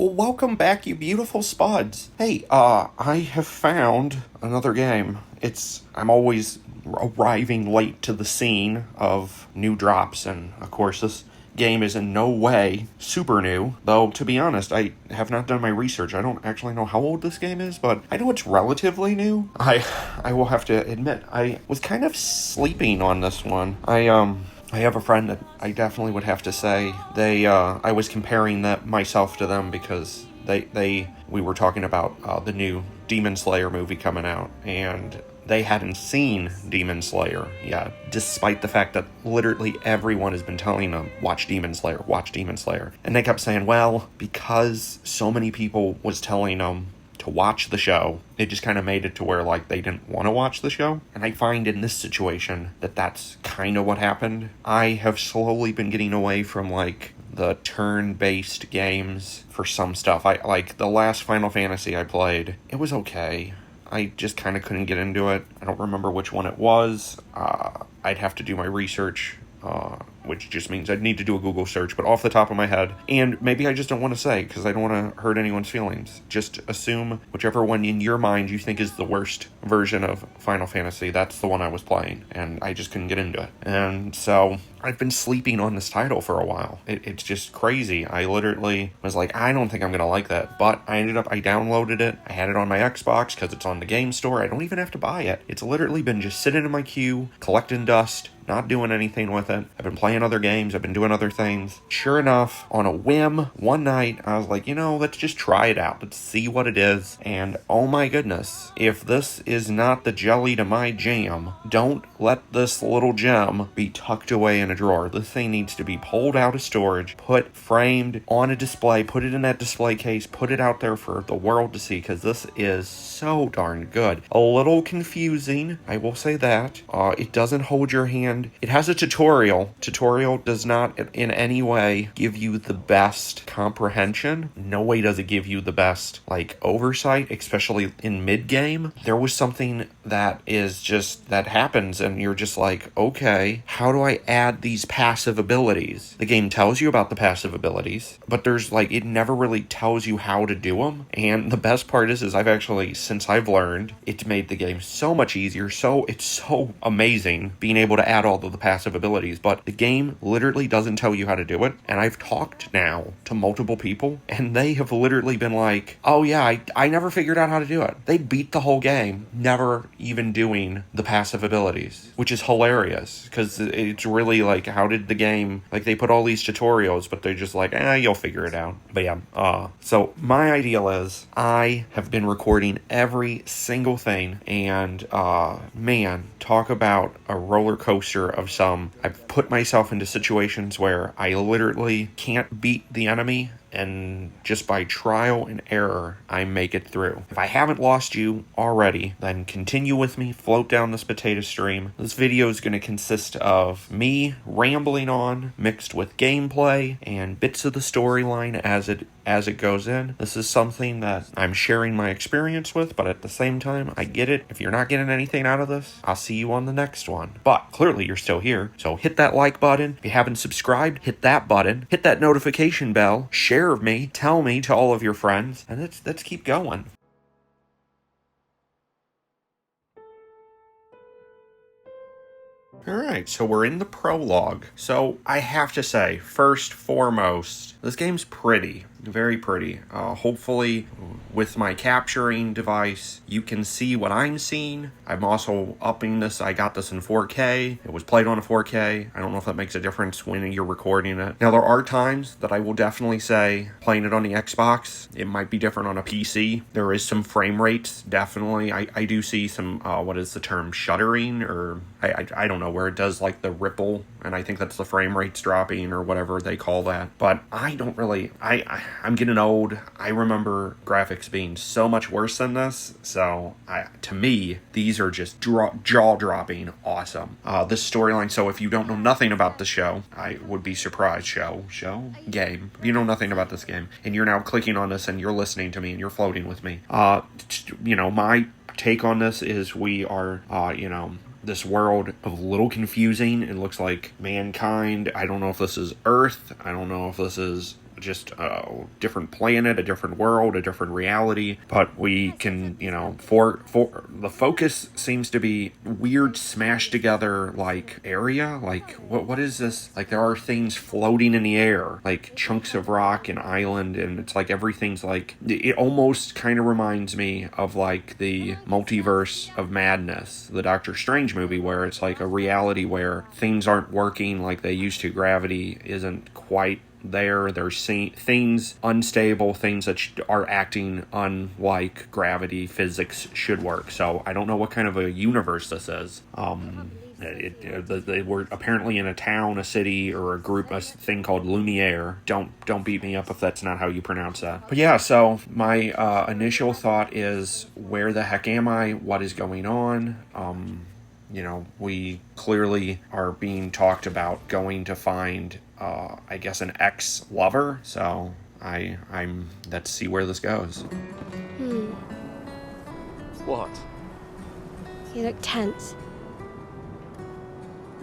Well, welcome back, you beautiful spuds. Hey, I have found another game. I'm always arriving late to the scene of new drops, and of course, this game is in no way super new, though, to be honest, I have not done my research. I don't actually know how old this game is, but I know it's relatively new. I will have to admit, I was kind of sleeping on this one. I have a friend that I definitely would have to say I was comparing that myself to them because we were talking about the new Demon Slayer movie coming out, and they hadn't seen Demon Slayer yet, despite the fact that literally everyone has been telling them, watch Demon Slayer, watch Demon Slayer. And they kept saying, well, because so many people was telling them to watch the show, it just kind of made it to where, like, they didn't want to watch the show. And I find in this situation that that's kind of what happened. I have slowly been getting away from, like, the turn-based games for some stuff. Like, the last Final Fantasy I played, it was okay. I just kind of couldn't get into it. I don't remember which one it was. I'd have to do my research, which just means I'd need to do a Google search, but off the top of my head, and maybe I just don't want to say, because I don't want to hurt anyone's feelings. Just assume whichever one in your mind you think is the worst version of Final Fantasy, that's the one I was playing, and I just couldn't get into it. And so I've been sleeping on this title for a while. It's just crazy. I literally was like, I don't think I'm going to like that, but I downloaded it, I had it on my Xbox, because it's on the game store, I don't even have to buy it. It's literally been just sitting in my queue, collecting dust, not doing anything with it. I've been playing other games, I've been doing other things. Sure enough, on a whim, one night, I was like, let's just try it out. Let's see what it is. And oh my goodness, if this is not the jelly to my jam, don't let this little gem be tucked away in a drawer. This thing needs to be pulled out of storage, put framed on a display, put it in that display case, put it out there for the world to see, because this is so darn good. A little confusing, I will say that. It doesn't hold your hand. It has a tutorial. Tutorial does not in any way give you the best comprehension. No way does it give you the best, like, oversight, especially in mid-game. There was something that happens, and you're just like, okay, how do I add these passive abilities? The game tells you about the passive abilities, but it never really tells you how to do them. And the best part is since I've learned, it's made the game so much easier. It's so amazing being able to add all of the passive abilities, but the game literally doesn't tell you how to do it. And I've talked now to multiple people, and they have literally been like, oh yeah, I never figured out how to do it. They beat the whole game never even doing the passive abilities, which is hilarious, because it's really like, how did the game, like, they put all these tutorials, but they're just like, you'll figure it out. But yeah, so my ideal is, I have been recording every single thing, and man, talk about a roller coaster of some. I've put myself into situations where I literally can't beat the enemy, and just by trial and error, I make it through. If I haven't lost you already, then continue with me, float down this potato stream. This video is going to consist of me rambling on, mixed with gameplay and bits of the storyline as it goes in. This is something that I'm sharing my experience with, but at the same time, I get it. If you're not getting anything out of this, I'll see you on the next one. But clearly you're still here, so hit that like button. If you haven't subscribed, hit that button. Hit that notification bell. Share of me, tell me to all of your friends, and let's keep going. Alright, so we're in the prologue. So I have to say, first foremost, this game's pretty. Very pretty. Hopefully, with my capturing device, you can see what I'm seeing. I'm also upping this. I got this in 4K. It was played on a 4K. I don't know if that makes a difference when you're recording it. Now, there are times that I will definitely say, playing it on the Xbox, it might be different on a PC. There is some frame rates, definitely. I do see some, what is the term, shuddering, or I don't know, where it does like the ripple, and I think that's the frame rates dropping, or whatever they call that. But I don't really, I'm getting old. I remember graphics being so much worse than this. So, to me, these are just jaw-dropping awesome. This storyline, so if you don't know nothing about the show, I would be surprised. Game. If you know nothing about this game, and you're now clicking on this, and you're listening to me, and you're floating with me. My take on this is we are, this world of a little confusing. It looks like mankind. I don't know if this is Earth. I don't know if this is just a different planet, a different world, a different reality. But we can, for the focus seems to be weird smashed together like area. Like what is this? Like there are things floating in the air, like chunks of rock and island, and it's like everything's like, it almost kind of reminds me of like the Multiverse of Madness, the Doctor Strange movie, where it's like a reality where things aren't working like they used to. Gravity isn't quite there. There's things unstable, things that are acting unlike gravity physics should work. So I don't know what kind of a universe this is. They were apparently in a town, a city, or a group, a thing called Lumiere. Don't beat me up if that's not how you pronounce that. But yeah, so my initial thought is, where the heck am I? What is going on? We clearly are being talked about going to find, I guess, an ex-lover. So let's see where this goes. What? You look tense.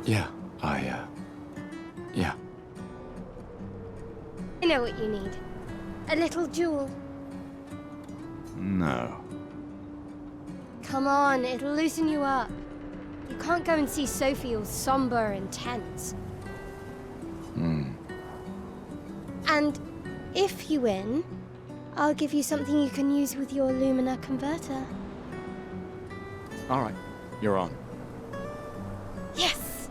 Yeah, yeah. I know what you need. A little jewel. No. Come on, it'll loosen you up. You can't go and see Sophie all somber and tense. And if you win, I'll give you something you can use with your Lumina converter. All right, you're on. Yes!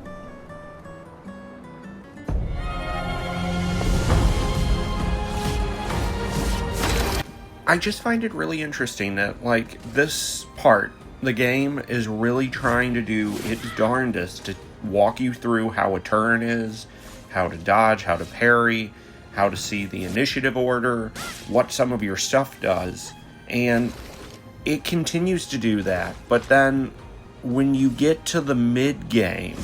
I just find it really interesting that, like, this part, the game is really trying to do its darndest to walk you through how a turn is, how to dodge, how to parry, how to see the initiative order, what some of your stuff does, and it continues to do that. But then, when you get to the mid-game,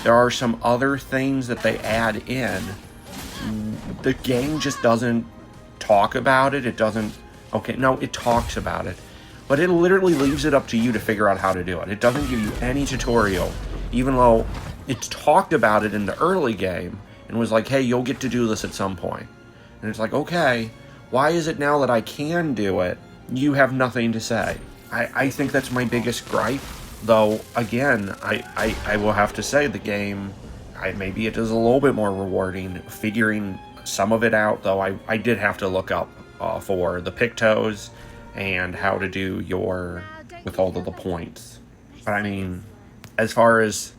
there are some other things that they add in. The game just doesn't talk about it. It doesn't... Okay, no, it talks about it. But it literally leaves it up to you to figure out how to do it. It doesn't give you any tutorial, even though it's talked about it in the early game and was like, hey, you'll get to do this at some point. And it's like, okay, why is it now that I can do it, you have nothing to say? I think that's my biggest gripe. Though, again, I will have to say the game, maybe it is a little bit more rewarding figuring some of it out, though I did have to look up for the Pictos and how to do with all of the points. But I mean, as far as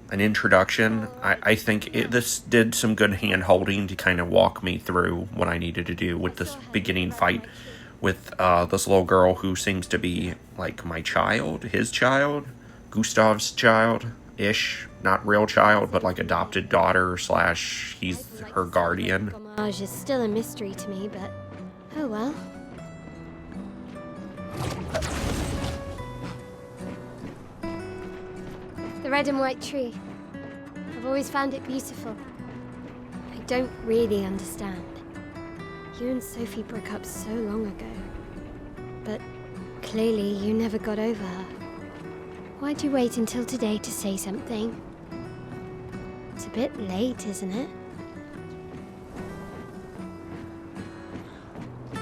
an introduction, I think this did some good hand-holding to kind of walk me through what I needed to do with this beginning fight with this little girl who seems to be like my child, his child, Gustav's child-ish. Not real child, but like adopted daughter / he's her guardian. Homage is still a mystery to me, but oh well. The red and white tree. I've always found it beautiful. I don't really understand. You and Sophie broke up so long ago. But clearly you never got over her. Why'd you wait until today to say something? It's a bit late, isn't it?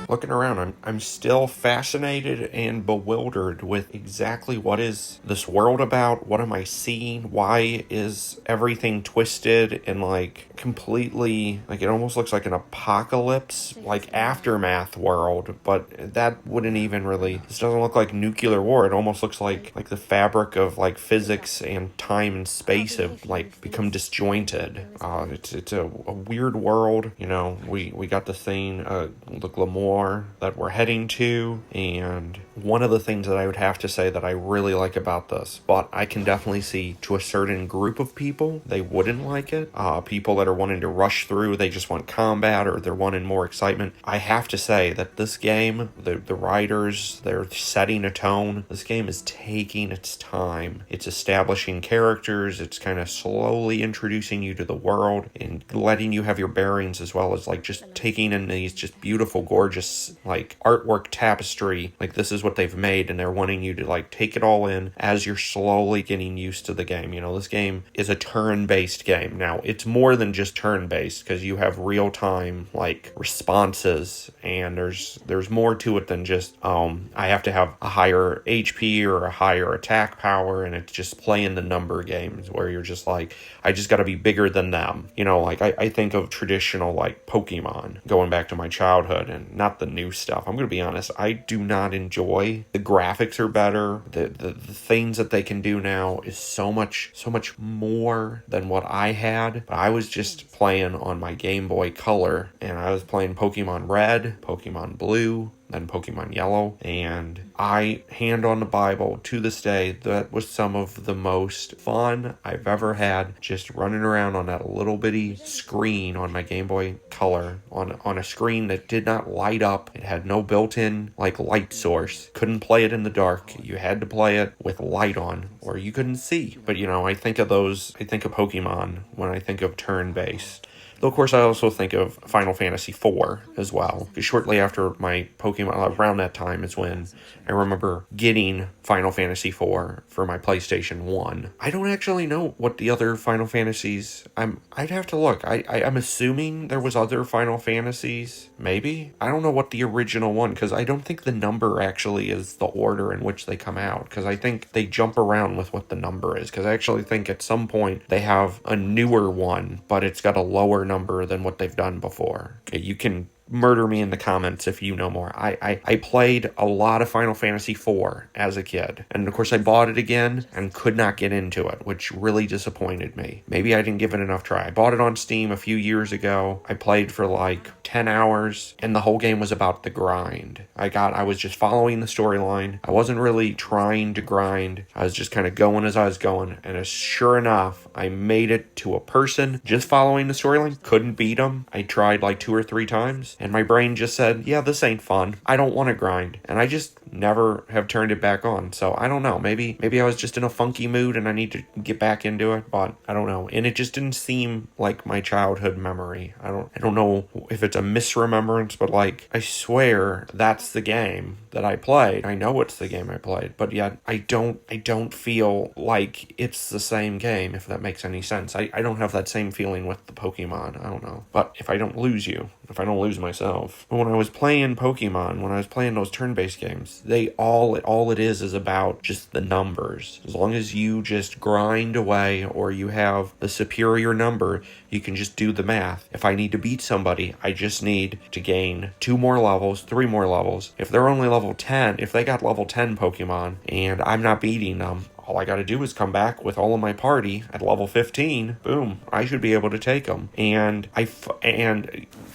Looking around, I'm still fascinated and bewildered with exactly what is this world about. What am I seeing? Why is everything twisted and like completely, like it almost looks like an apocalypse, like aftermath world, but that wouldn't even really, this doesn't look like nuclear war. It almost looks like the fabric of like physics and time and space have like become disjointed. It's a weird world. We got the thing, the glamour that we're heading to, and one of the things that I would have to say that I really like about this, but I can definitely see to a certain group of people they wouldn't like it, people that are wanting to rush through, they just want combat or they're wanting more excitement. I have to say that this game, the writers, they're setting a tone. This game is taking its time. It's establishing characters, it's kind of slowly introducing you to the world and letting you have your bearings, as well as like just taking in these just beautiful, gorgeous like artwork tapestry. Like, this is what they've made, and they're wanting you to like take it all in as you're slowly getting used to the game. You know, this game is a turn-based game. Now, it's more than just turn-based because you have real-time like responses, and there's more to it than just I have to have a higher HP or a higher attack power, and it's just playing the number games where you're just like, I just got to be bigger than them. You know, like I think of traditional like Pokemon going back to my childhood, and not the new stuff. I'm going to be honest, I do not enjoy. The graphics are better. The things that they can do now is so much more than what I had. But I was just playing on my Game Boy Color, and I was playing Pokemon Red, Pokemon Blue, then Pokemon Yellow, and I, hand on the Bible, to this day, that was some of the most fun I've ever had, just running around on that little bitty screen on my Game Boy Color, on a screen that did not light up. It had no built-in, like, light source. Couldn't play it in the dark. You had to play it with light on, or you couldn't see. But, you know, I think of Pokemon when I think of turn-based. Though, of course, I also think of Final Fantasy IV as well. Because shortly after my Pokemon, around that time is when I remember getting Final Fantasy IV for my PlayStation 1. I don't actually know what the other Final Fantasies... I'd have to look. I'm assuming there was other Final Fantasies. Maybe? I don't know what the original one, because I don't think the number actually is the order in which they come out. Because I think they jump around with what the number is. Because I actually think at some point they have a newer one, but it's got a lower number than what they've done before. Okay, you can murder me in the comments if you know more. I played a lot of Final Fantasy IV as a kid. And of course I bought it again and could not get into it, which really disappointed me. Maybe I didn't give it enough try. I bought it on Steam a few years ago. I played for like 10 hours and the whole game was about the grind. I was just following the storyline. I wasn't really trying to grind. I was just kind of going as I was going. And as sure enough, I made it to a person just following the storyline. Couldn't beat them. I tried like 2 or 3 times. And my brain just said, yeah, this ain't fun. I don't want to grind. And I just never have turned it back on. So I don't know. Maybe I was just in a funky mood and I need to get back into it. But I don't know. And it just didn't seem like my childhood memory. I don't know if it's a misremembrance, but like, I swear that's the game that I played. I know it's the game I played, but yet I don't feel like it's the same game, if that makes any sense. I don't have that same feeling with the Pokemon. I don't know. But if I don't lose you, if I don't lose myself. But when I was playing Pokemon, when I was playing those turn-based games, all it is about just the numbers. As long as you just grind away or you have the superior number, you can just do the math. If I need to beat somebody, I just need to gain 2 more levels, 3 more levels. If they're only level 10, if they got level 10 Pokemon and I'm not beating them, all I gotta do is come back with all of my party at level 15. Boom. I should be able to take them. And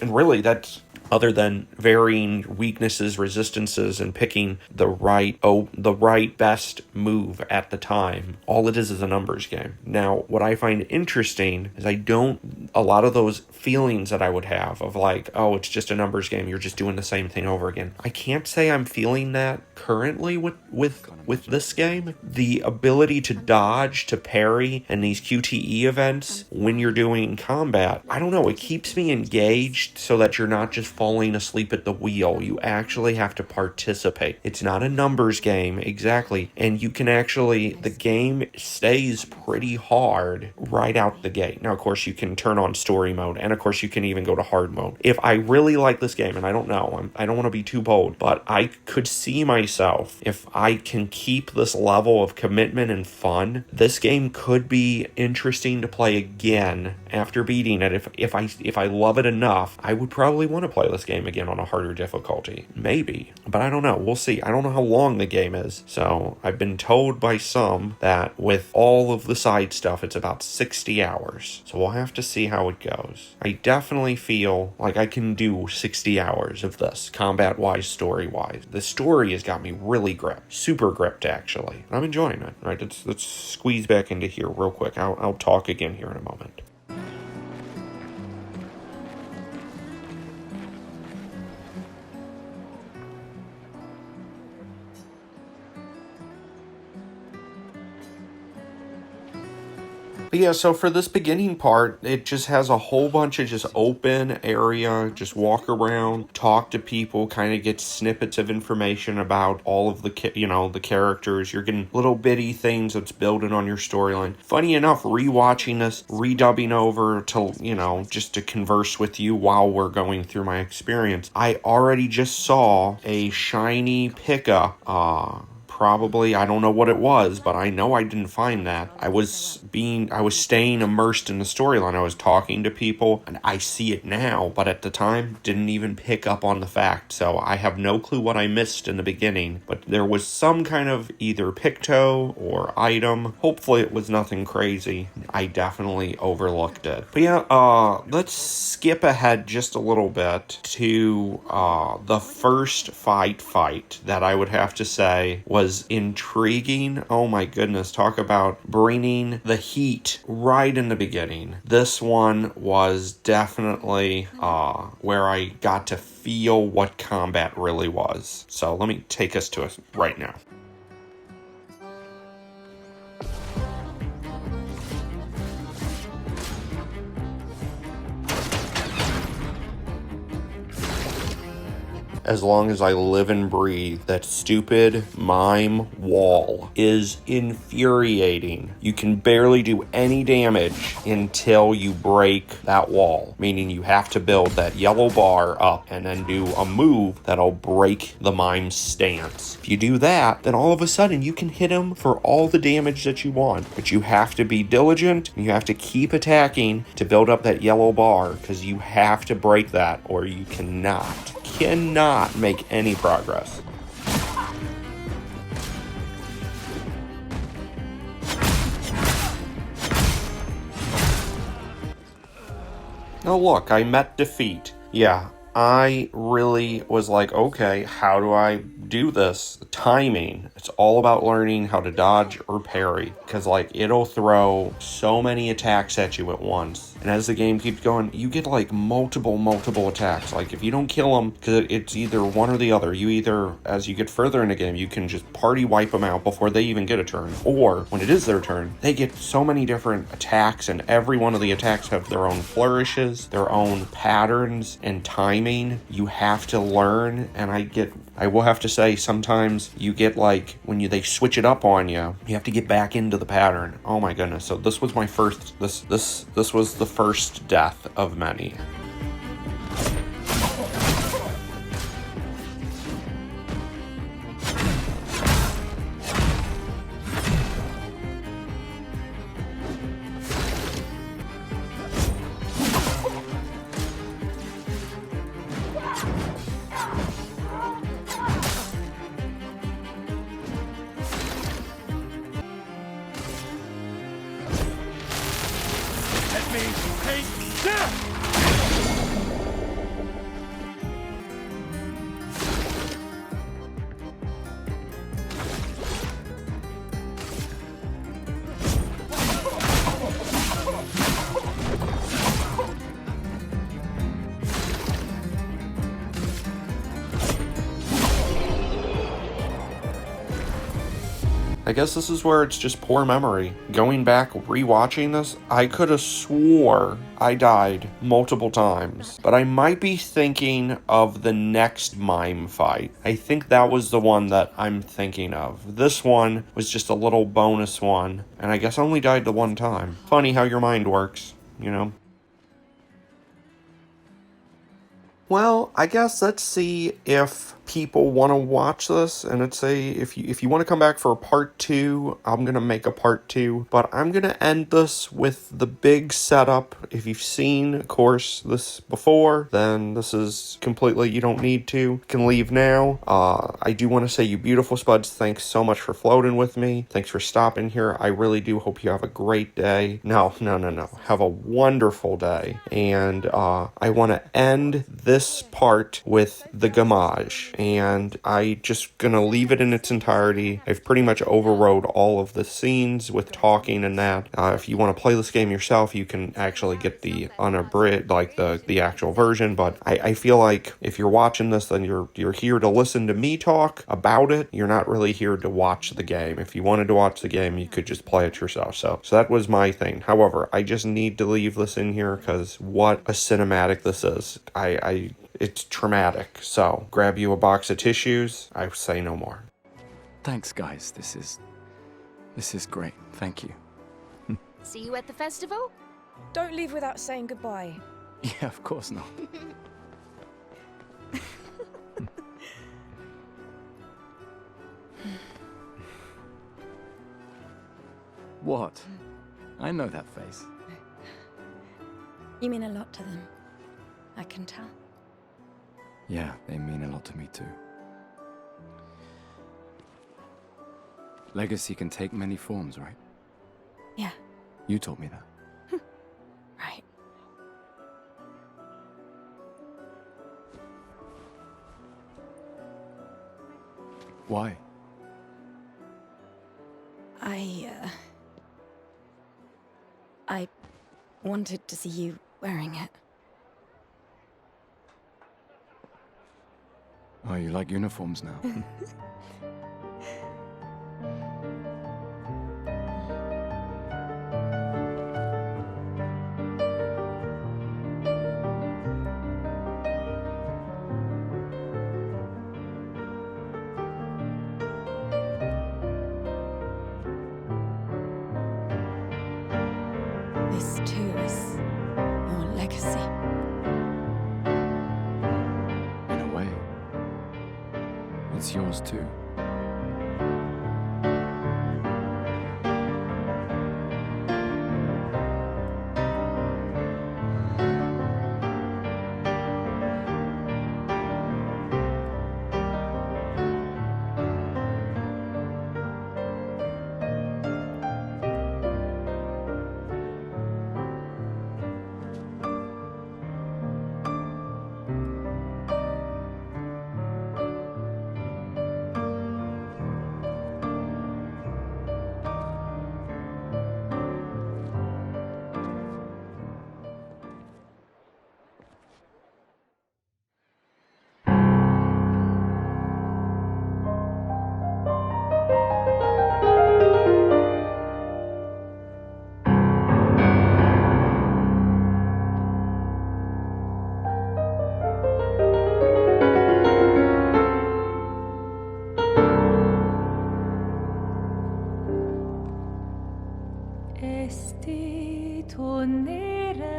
really, that's... other than varying weaknesses, resistances, and picking the right best move at the time. All it is a numbers game. Now, what I find interesting is a lot of those feelings that I would have of like, oh, it's just a numbers game, you're just doing the same thing over again. I can't say I'm feeling that currently with this game. The ability to dodge, to parry, and these QTE events when you're doing combat, I don't know, it keeps me engaged so that you're not just falling asleep at the wheel. You actually have to participate. It's not a numbers game, exactly. And you can actually, the game stays pretty hard right out the gate. Now, of course, you can turn on story mode, and of course, you can even go to hard mode. If I really like this game, and I don't know, I don't want to be too bold, but I could see myself, if I can keep this level of commitment and fun, this game could be interesting to play again after beating it. If I love it enough, I would probably want to play this game again on a harder difficulty. Maybe. But I don't know. We'll see. I don't know how long the game is. So I've been told by some that with all of the side stuff, it's about 60 hours. So we'll have to see how it goes. I definitely feel like I can do 60 hours of this, combat-wise, story-wise. The story has got me really gripped. Super gripped, actually. I'm enjoying it. All right, let's squeeze back into here real quick. I'll talk again here in a moment. But yeah, so for this beginning part, it just has a whole bunch of just open area, just walk around, talk to people, kind of get snippets of information about all of the, the characters. You're getting little bitty things that's building on your storyline. Funny enough, rewatching this, redubbing over to, just to converse with you while we're going through my experience, I already just saw a shiny pickup, probably, I don't know what it was, but I know I didn't find that. I was staying immersed in the storyline. I was talking to people, and I see it now, but at the time, didn't even pick up on the fact. So I have no clue what I missed in the beginning, but there was some kind of either picto or item. Hopefully it was nothing crazy. I definitely overlooked it. But yeah, let's skip ahead just a little bit to the first fight that I would have to say was intriguing. Oh my goodness, talk about bringing the heat right in the beginning. This one was definitely where I got to feel what combat really was. So let me take us to it right now. As long as I live and breathe, that stupid mime wall is infuriating. You can barely do any damage until you break that wall, meaning you have to build that yellow bar up and then do a move that'll break the mime's stance. If you do that, then all of a sudden you can hit him for all the damage that you want, but you have to be diligent and you have to keep attacking to build up that yellow bar, because you have to break that or you cannot make any progress. Now look, I met defeat. Yeah, I really was like, okay, how do I do this? Timing. It's all about learning how to dodge or parry, because it'll throw so many attacks at you at once. And as the game keeps going, you get multiple attacks. If you don't kill them, because it's either one or the other. You either, as you get further in the game, you can just party wipe them out before they even get a turn. Or when it is their turn, they get so many different attacks, and every one of the attacks have their own flourishes, their own patterns and timing. You have to learn, and I will have to say, sometimes you get when they switch it up on you, you have to get back into the pattern. Oh my goodness. So this was my first, this was the first death of many. I guess this is where it's just poor memory. Going back, rewatching this, I could have swore I died multiple times. But I might be thinking of the next mime fight. I think that was the one that I'm thinking of. This one was just a little bonus one, and I guess I only died the one time. Funny how your mind works, Well, I guess let's see if people want to watch this, and let's say if you want to come back for a part 2, I'm going to make a part 2, but I'm going to end this with the big setup. If you've seen, of course, this before, then this is completely, you don't need to. You can leave now. I do want to say, you beautiful spuds, thanks so much for floating with me. Thanks for stopping here. I really do hope you have a great day. No. Have a wonderful day. And I want to end this part with the Gamage. and I just gonna leave it in its entirety. I've pretty much overrode all of the scenes with talking and that. If you want to play this game yourself, you can actually get the unabridged, like the actual version, but I feel like if you're watching this, then you're here to listen to me talk about it. You're not really here to watch the game. If you wanted to watch the game, you could just play it yourself. So that was my thing. However, I just need to leave this in here because what a cinematic this is. It's traumatic. So grab you a box of tissues. I say no more. Thanks, guys. This is great. Thank you. See you at the festival? Don't leave without saying goodbye. Yeah, of course not. What? I know that face. You mean a lot to them. I can tell. Yeah, they mean a lot to me too. Legacy can take many forms, right? Yeah, You told me that. right. Why? I wanted to see you wearing it. Oh, you like uniforms now? This too is your legacy. In a way. It's yours too. Esti tornere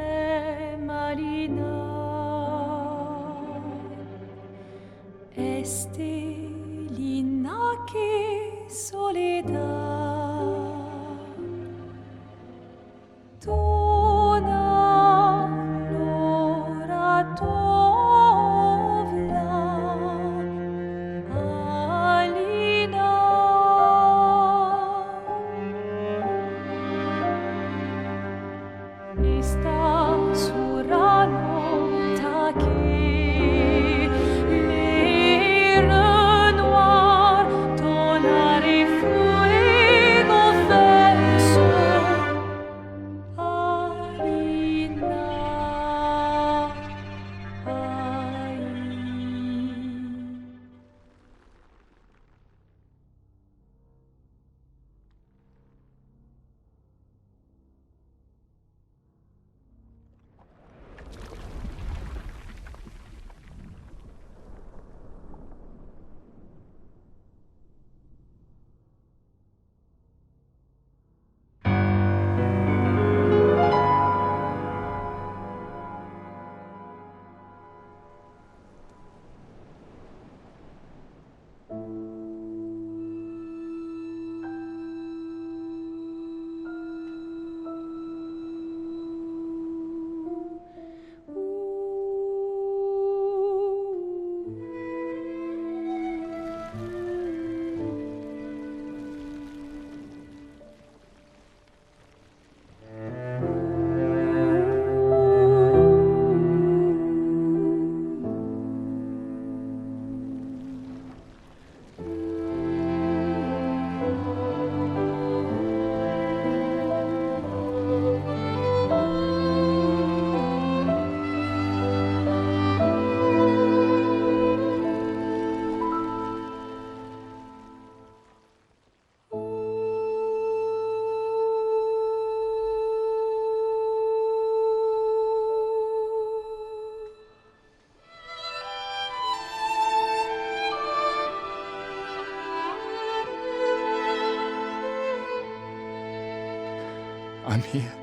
marina, esti l'inaki soledad, dona l'ora tovla, alina. Esta surano taki, les renoirs, ton arrière I'm here.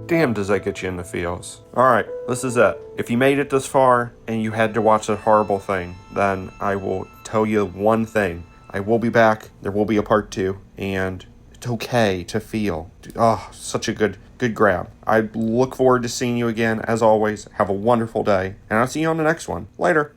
Damn, does that get you in the feels. Alright, this is it. If you made it this far and you had to watch that horrible thing, then I will tell you one thing. I will be back. There will be a part 2. And it's okay to feel. Oh, such a good grab. I look forward to seeing you again. As always, have a wonderful day. And I'll see you on the next one. Later.